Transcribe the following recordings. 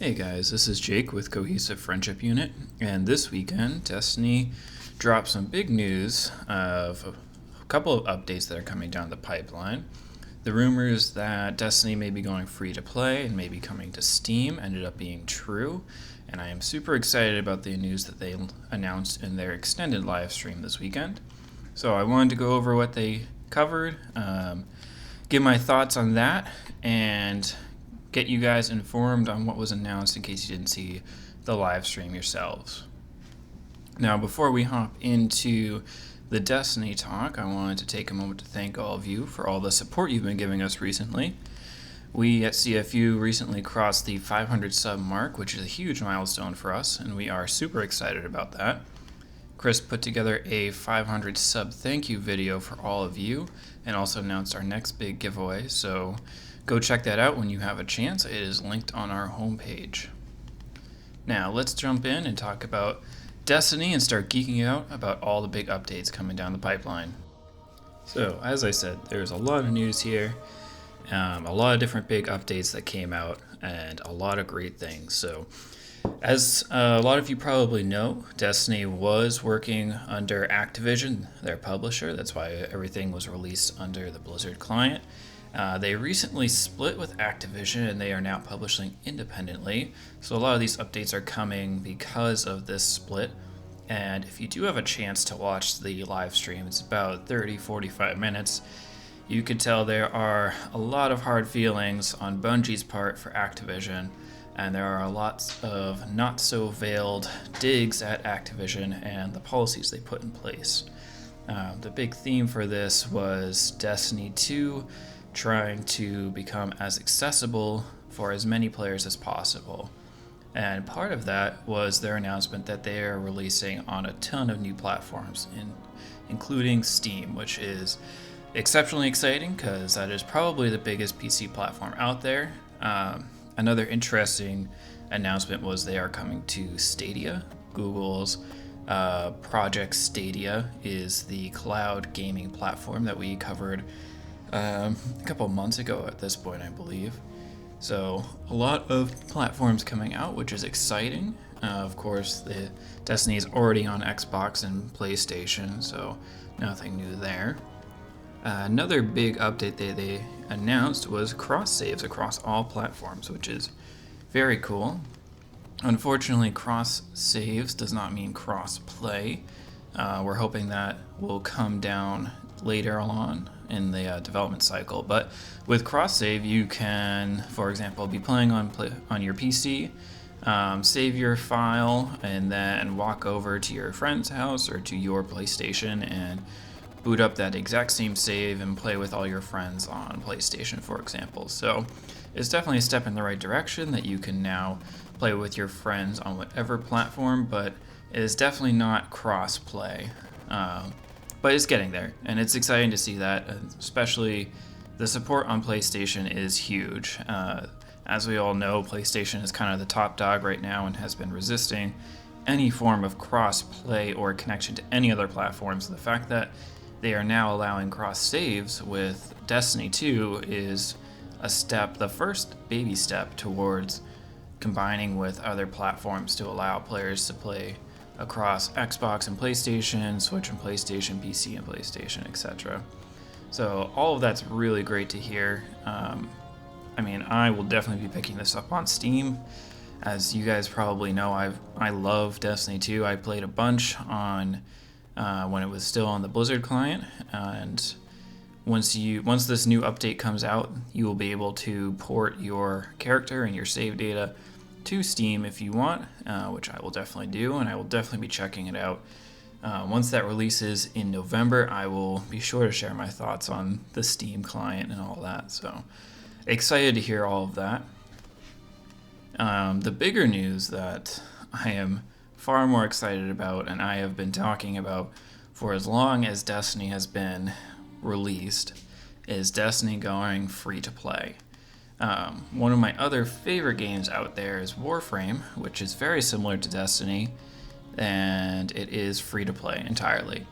Hey guys, this is Jake with Cohesive Friendship Unit, and this weekend Destiny dropped some big news of a couple of updates that are coming down the pipeline. The rumors that Destiny may be going free to play and may be coming to Steam ended up being true, and I am super excited about the news that they announced in their extended live stream this weekend. So I wanted to go over what they covered, give my thoughts on that, and get you guys informed on what was announced in case you didn't see the live stream yourselves. Now, before we hop into the Destiny talk, I wanted to take a moment to thank all of you for all the support you've been giving us recently. We at CFU recently crossed the 500 sub mark, which is a huge milestone for us, and we are super excited about that. Chris put together a 500 sub thank you video for all of you and also announced our next big giveaway, so go check that out when you have a chance. It is linked on our homepage. Now, let's jump in and talk about Destiny and start geeking out about all the big updates coming down the pipeline. So, as I said, there's a lot of news here, a lot of different big updates that came out, and a lot of great things. So, as a lot of you probably know, Destiny was working under Activision, their publisher. That's why everything was released under the Blizzard client. They recently split with Activision and they are now publishing independently. So a lot of these updates are coming because of this split. And if you do have a chance to watch the live stream, it's about 30-45 minutes. You could tell there are a lot of hard feelings on Bungie's part for Activision. And there are lots of not so veiled digs at Activision and the policies they put in place. The big theme for this was Destiny 2 trying to become as accessible for as many players as possible. And part of that was their announcement that they are releasing on a ton of new platforms, including Steam, which is exceptionally exciting because that is probably the biggest PC platform out there. Another interesting announcement was they are coming to Stadia. Google's Project Stadia is the cloud gaming platform that we covered a couple months ago at this point, I believe. So a lot of platforms coming out, which is exciting. Of course, the Destiny is already on Xbox and PlayStation, so nothing new there. Another big update they announced was cross saves across all platforms, which is very cool. Unfortunately, cross saves does not mean cross play. We're hoping that will come down later on in the development cycle. But with cross save, you can, for example, be playing on your PC, save your file, and then walk over to your friend's house or to your PlayStation and boot up that exact same save and play with all your friends on PlayStation, for example. So it's definitely a step in the right direction that you can now play with your friends on whatever platform, but it is definitely not cross-play. But it's getting there, and it's exciting to see that, especially the support on PlayStation is huge. As we all know, PlayStation is kind of the top dog right now and has been resisting any form of cross-play or connection to any other platforms. The fact that they are now allowing cross-saves with Destiny 2 is a step, the first baby step towards combining with other platforms to allow players to play across Xbox and PlayStation, Switch and PlayStation, PC and PlayStation, etc. So all of that's really great to hear. I will definitely be picking this up on Steam. As you guys probably know, I love Destiny 2. I played a bunch on when it was still on the Blizzard client, and once this new update comes out, you will be able to port your character and your save data to Steam if you want, which I will definitely do, and I will definitely be checking it out. Once that releases in November, I will be sure to share my thoughts on the Steam client and all that. So excited to hear all of that. The bigger news that I am far more excited about, and I have been talking about for as long as Destiny has been released, is Destiny going free to play. One of my other favorite games out there is Warframe, which is very similar to Destiny, and it is free to play entirely.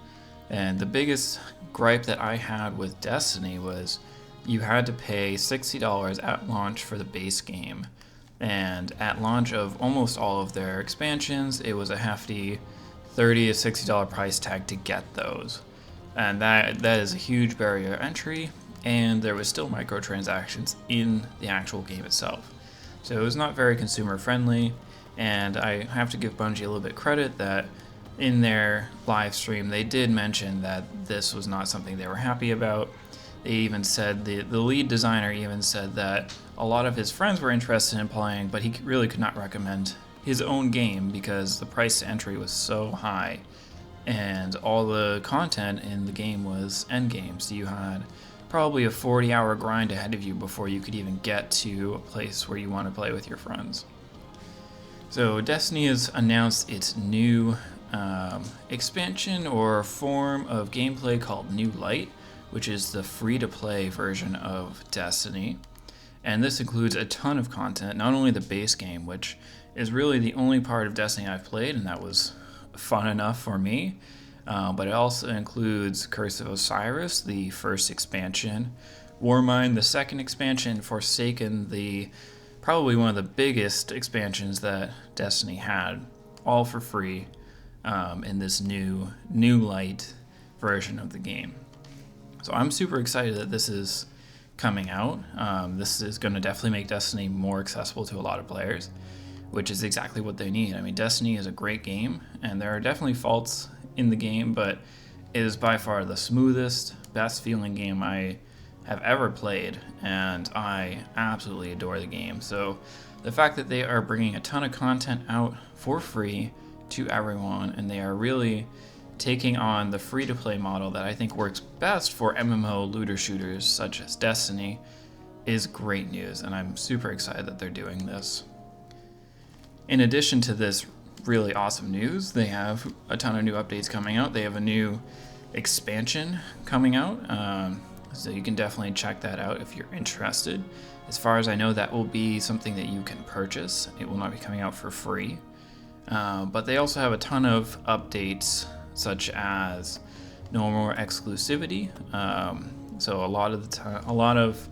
And the biggest gripe that I had with Destiny was you had to pay $60 at launch for the base game, And at launch of almost all of their expansions, it was a hefty $30 to $60 price tag to get those. And that is a huge barrier to entry, and there was still microtransactions in the actual game itself. So it was not very consumer friendly, and I have to give Bungie a little bit credit that in their live stream they did mention that this was not something they were happy about. They even said, the lead designer even said that a lot of his friends were interested in playing, but he really could not recommend his own game because the price to entry was so high, and all the content in the game was endgame. So you had probably a 40-hour grind ahead of you before you could even get to a place where you want to play with your friends. So Destiny has announced its new expansion or form of gameplay called New Light, which is the free-to-play version of Destiny. And this includes a ton of content, not only the base game, which is really the only part of Destiny I've played, and that was fun enough for me, but it also includes Curse of Osiris, the first expansion, Warmind, the second expansion, Forsaken, probably one of the biggest expansions that Destiny had, all for free in this new light version of the game. So I'm super excited that this is coming out. This is going to definitely make Destiny more accessible to a lot of players, which is exactly what they need. I mean, Destiny is a great game, and there are definitely faults in the game, but it is by far the smoothest, best feeling game I have ever played, and I absolutely adore the game. So the fact that they are bringing a ton of content out for free to everyone, and they are really taking on the free-to-play model that I think works best for MMO looter shooters such as Destiny, is great news, and I'm super excited that they're doing this. In addition to this really awesome news, they have a ton of new updates coming out. They have a new expansion coming out, so you can definitely check that out if you're interested. As far as I know, that will be something that you can purchase. It will not be coming out for free. But they also have a ton of updates, such as no more exclusivity. So a lot of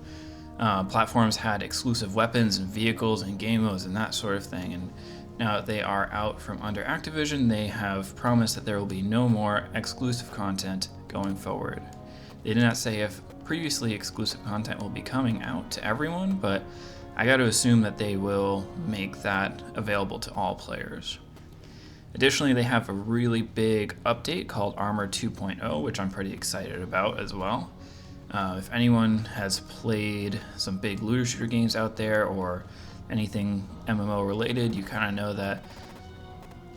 platforms had exclusive weapons and vehicles and game modes and that sort of thing. And now that they are out from under Activision, they have promised that there will be no more exclusive content going forward. They did not say if previously exclusive content will be coming out to everyone, but I got to assume that they will make that available to all players. Additionally, they have a really big update called Armor 2.0, which I'm pretty excited about as well. If anyone has played some big looter shooter games out there or anything MMO related, you kind of know that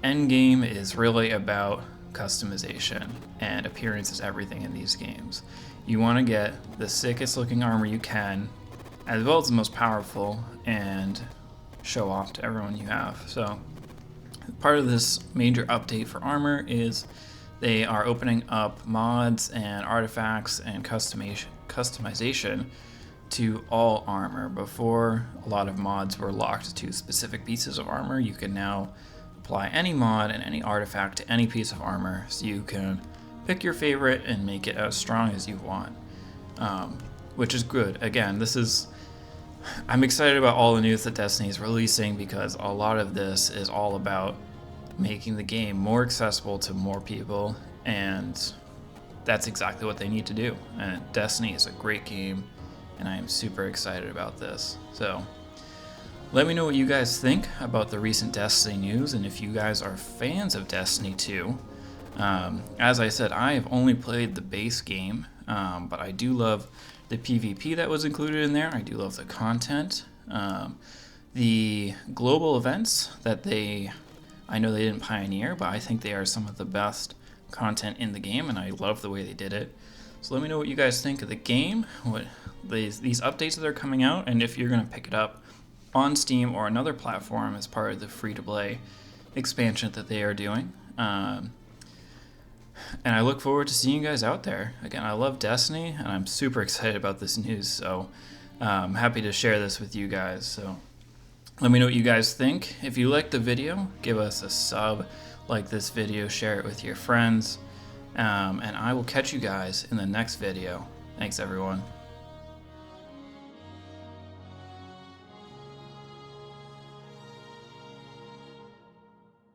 endgame is really about customization, and appearance is everything in these games. You want to get the sickest looking armor you can, as well as the most powerful, and show off to everyone you have. So part of this major update for armor is they are opening up mods and artifacts and customization to all armor. Before, a lot of mods were locked to specific pieces of armor. You can now apply any mod and any artifact to any piece of armor, so you can pick your favorite and make it as strong as you want, which is good. Again, I'm excited about all the news that Destiny is releasing, because a lot of this is all about making the game more accessible to more people, and that's exactly what they need to do. And Destiny is a great game, and I am super excited about this. So let me know what you guys think about the recent Destiny news, and if you guys are fans of Destiny 2. As I said, I have only played the base game, but I do love the PvP that was included in there. I do love the content. The global events that I know they didn't pioneer, but I think they are some of the best content in the game, and I love the way they did it. So let me know what you guys think of the game, what these updates that are coming out, and if you're going to pick it up on Steam or another platform as part of the free-to-play expansion that they are doing. And I look forward to seeing you guys out there. Again, I love Destiny, and I'm super excited about this news, so I'm happy to share this with you guys. So let me know what you guys think. If you liked the video, give us a sub, like this video, share it with your friends, and I will catch you guys in the next video. Thanks, everyone.